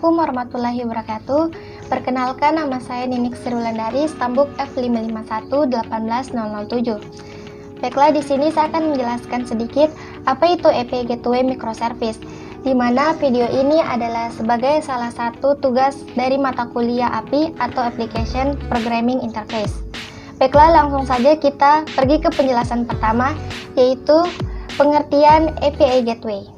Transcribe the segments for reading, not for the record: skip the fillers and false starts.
Assalamualaikum warahmatullahi wabarakatuh. Perkenalkan, nama saya Ninik Sriwulandari, Stambuk F551-18007. Baiklah, di sini saya akan menjelaskan sedikit apa itu API Gateway Microservice, di mana video ini adalah sebagai salah satu tugas dari mata kuliah API atau Application Programming Interface. Baiklah, langsung saja kita pergi ke penjelasan pertama, yaitu pengertian API Gateway.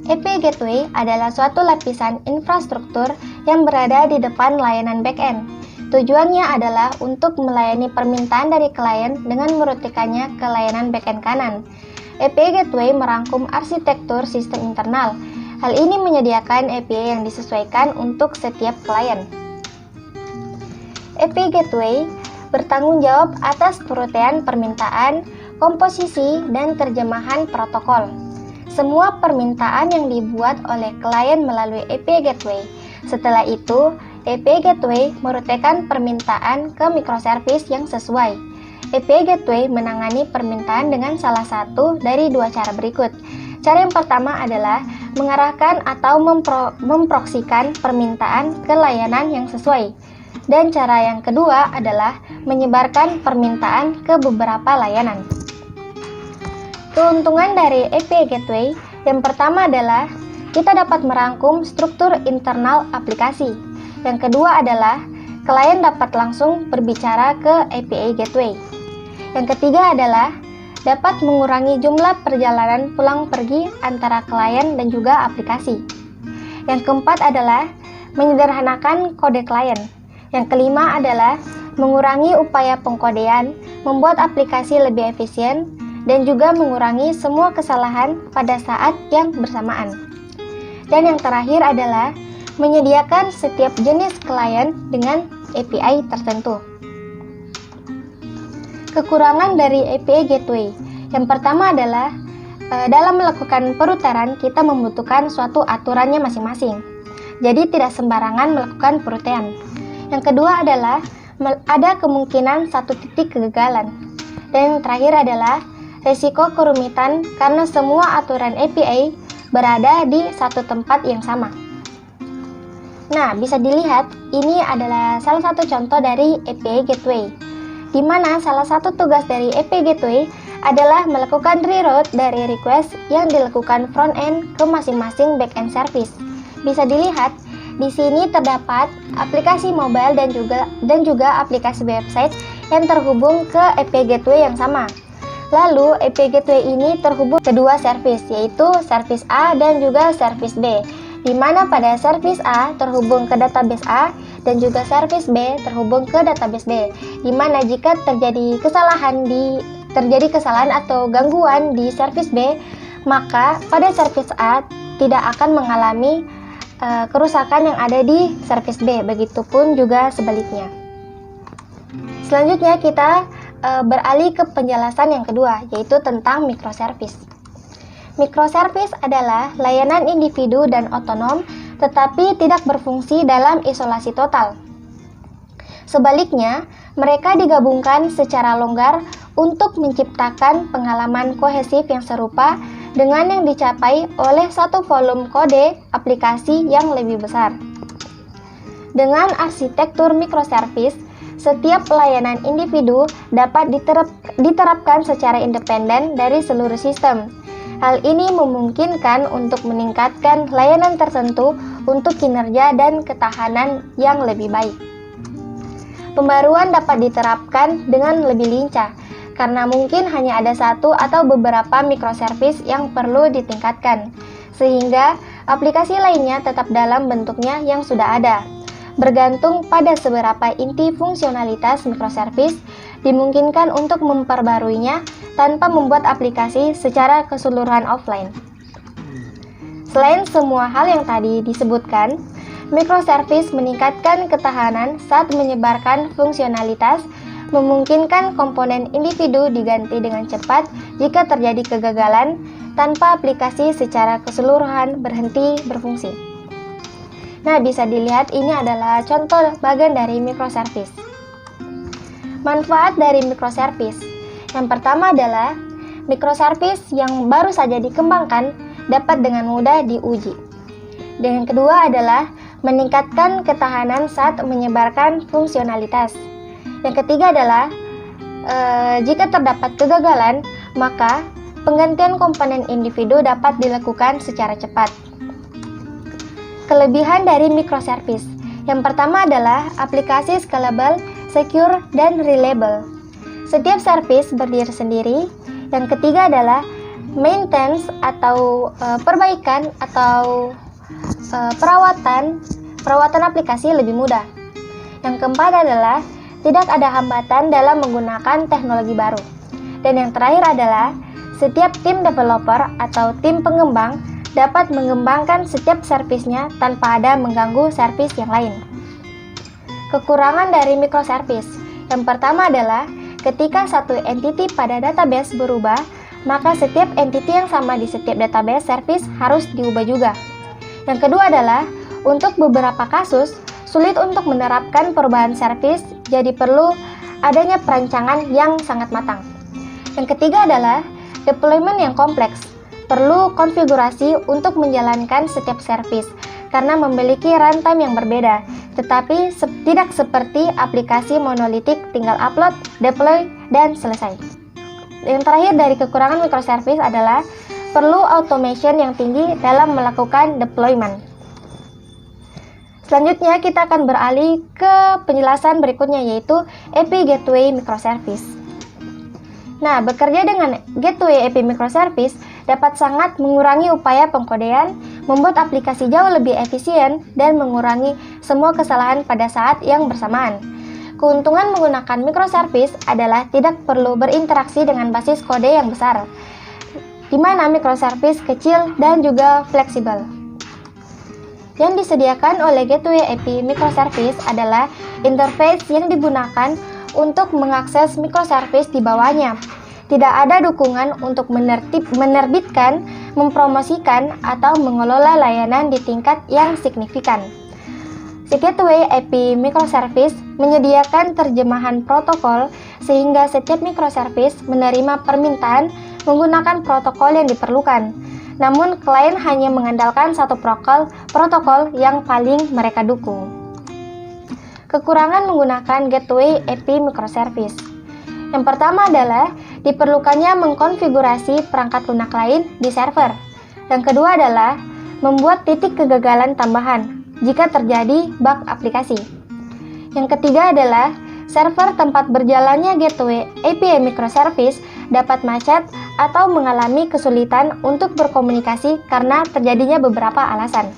API Gateway adalah suatu lapisan infrastruktur yang berada di depan layanan backend. Tujuannya adalah untuk melayani permintaan dari klien dengan merutikannya ke layanan backend kanan. API Gateway merangkum arsitektur sistem internal. Hal ini menyediakan API yang disesuaikan untuk setiap klien. API Gateway bertanggung jawab atas perutian permintaan, komposisi, dan terjemahan protokol. Semua permintaan yang dibuat oleh klien melalui API Gateway. Setelah itu, API Gateway merutikan permintaan ke microservice yang sesuai. API Gateway menangani permintaan dengan salah satu dari dua cara berikut. Cara yang pertama adalah mengarahkan atau memproksikan permintaan ke layanan yang sesuai. Dan cara yang kedua adalah menyebarkan permintaan ke beberapa layanan. Keuntungan dari API Gateway yang pertama adalah kita dapat merangkum struktur internal aplikasi. Yang kedua adalah klien dapat langsung berbicara ke API Gateway. Yang ketiga adalah dapat mengurangi jumlah perjalanan pulang pergi antara klien dan juga aplikasi. Yang keempat adalah menyederhanakan kode klien. Yang kelima adalah mengurangi upaya pengkodean, membuat aplikasi lebih efisien, dan juga mengurangi semua kesalahan pada saat yang bersamaan. Dan yang terakhir adalah menyediakan setiap jenis klien dengan API tertentu. Kekurangan dari API Gateway yang pertama adalah dalam melakukan perutiran kita membutuhkan suatu aturannya masing-masing. Jadi tidak sembarangan melakukan perutiran. Yang kedua adalah ada kemungkinan satu titik kegagalan. Dan yang terakhir adalah resiko kerumitan karena semua aturan API berada di satu tempat yang sama. Nah, bisa dilihat ini adalah salah satu contoh dari API Gateway, di mana salah satu tugas dari API Gateway adalah melakukan reroute dari request yang dilakukan front-end ke masing-masing back-end service. Bisa dilihat, di sini terdapat aplikasi mobile dan juga aplikasi website yang terhubung ke API Gateway yang sama. Lalu, API Gateway ini terhubung ke dua service, yaitu service A dan juga service B, di mana pada service A terhubung ke database A dan juga service B terhubung ke database B, di mana jika terjadi kesalahan atau gangguan di service B, maka pada service A tidak akan mengalami kerusakan yang ada di service B, begitupun juga sebaliknya. Selanjutnya kita beralih ke penjelasan yang kedua, yaitu tentang microservice. Microservice adalah layanan individu dan otonom, tetapi tidak berfungsi dalam isolasi total. Sebaliknya, mereka digabungkan secara longgar untuk menciptakan pengalaman kohesif yang serupa dengan yang dicapai oleh satu volume kode aplikasi yang lebih besar. Dengan arsitektur microservice, setiap layanan individu dapat diterapkan secara independen dari seluruh sistem. Hal ini memungkinkan untuk meningkatkan layanan tertentu untuk kinerja dan ketahanan yang lebih baik. Pembaruan dapat diterapkan dengan lebih lincah, karena mungkin hanya ada satu atau beberapa microservice yang perlu ditingkatkan, sehingga aplikasi lainnya tetap dalam bentuknya yang sudah ada. Bergantung pada seberapa inti fungsionalitas microservice, dimungkinkan untuk memperbaruinya tanpa membuat aplikasi secara keseluruhan offline. Selain semua hal yang tadi disebutkan, microservice meningkatkan ketahanan saat menyebarkan fungsionalitas, memungkinkan komponen individu diganti dengan cepat jika terjadi kegagalan tanpa aplikasi secara keseluruhan berhenti berfungsi. Nah, bisa dilihat ini adalah contoh bagian dari microservice. Manfaat dari microservice. Yang pertama adalah microservice yang baru saja dikembangkan dapat dengan mudah diuji. Dan yang kedua adalah meningkatkan ketahanan saat menyebarkan fungsionalitas. Yang ketiga adalah jika terdapat kegagalan, maka penggantian komponen individu dapat dilakukan secara cepat. Kelebihan dari microservice. Yang pertama adalah aplikasi scalable, secure, dan reliable. Setiap service berdiri sendiri. Yang ketiga adalah maintenance atau perbaikan atau perawatan aplikasi lebih mudah. Yang keempat adalah tidak ada hambatan dalam menggunakan teknologi baru. Dan yang terakhir adalah setiap tim developer atau tim pengembang dapat mengembangkan setiap servisnya tanpa ada mengganggu servis yang lain. Kekurangan dari microservice. Yang pertama adalah ketika satu entity pada database berubah, maka setiap entity yang sama di setiap database service harus diubah juga. Yang kedua adalah untuk beberapa kasus sulit untuk menerapkan perubahan service, jadi perlu adanya perancangan yang sangat matang. Yang ketiga adalah deployment yang kompleks. Perlu konfigurasi untuk menjalankan setiap service karena memiliki runtime yang berbeda, tetapi tidak seperti aplikasi monolitik tinggal upload, deploy, dan selesai. Yang terakhir dari kekurangan microservice adalah perlu automation yang tinggi dalam melakukan deployment. Selanjutnya kita akan beralih ke penjelasan berikutnya, yaitu API Gateway Microservice. Nah, bekerja dengan Gateway API Microservice dapat sangat mengurangi upaya pengkodean, membuat aplikasi jauh lebih efisien, dan mengurangi semua kesalahan pada saat yang bersamaan. Keuntungan menggunakan microservice adalah tidak perlu berinteraksi dengan basis kode yang besar, di mana microservice kecil dan juga fleksibel. Yang disediakan oleh Gateway API Microservice adalah interface yang digunakan untuk mengakses microservice di bawahnya. Tidak ada dukungan untuk menerbitkan, mempromosikan, atau mengelola layanan di tingkat yang signifikan. Si Gateway API Microservice menyediakan terjemahan protokol sehingga setiap microservice menerima permintaan menggunakan protokol yang diperlukan. Namun, klien hanya mengandalkan satu protokol yang paling mereka dukung. Kekurangan menggunakan Gateway API Microservice. Yang pertama adalah diperlukannya mengkonfigurasi perangkat lunak lain di server. Yang kedua adalah membuat titik kegagalan tambahan jika terjadi bug aplikasi. Yang ketiga adalah server tempat berjalannya Gateway API Microservice dapat macet atau mengalami kesulitan untuk berkomunikasi karena terjadinya beberapa alasan.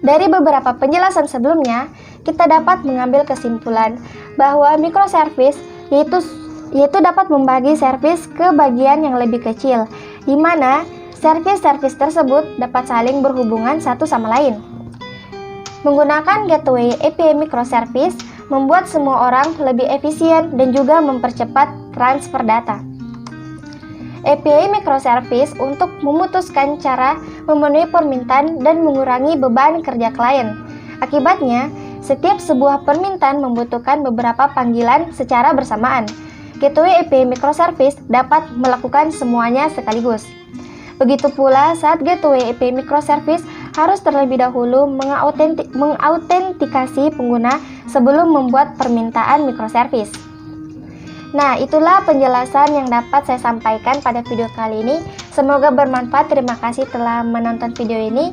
Dari beberapa penjelasan sebelumnya, kita dapat mengambil kesimpulan bahwa microservice yaitu dapat membagi service ke bagian yang lebih kecil, di mana service-service tersebut dapat saling berhubungan satu sama lain. Menggunakan Gateway API Microservice membuat semua orang lebih efisien dan juga mempercepat transfer data. API Microservice untuk memutuskan cara memenuhi permintaan dan mengurangi beban kerja klien. Akibatnya, setiap sebuah permintaan membutuhkan beberapa panggilan secara bersamaan. Gateway API Microservice dapat melakukan semuanya sekaligus. Begitu pula saat Gateway API Microservice harus terlebih dahulu mengautentikasi pengguna sebelum membuat permintaan microservice. Nah, itulah penjelasan yang dapat saya sampaikan pada video kali ini. Semoga bermanfaat. Terima kasih telah menonton video ini.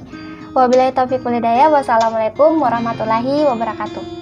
Wabillahi taufiq wal hidayah. Wassalamualaikum warahmatullahi wabarakatuh.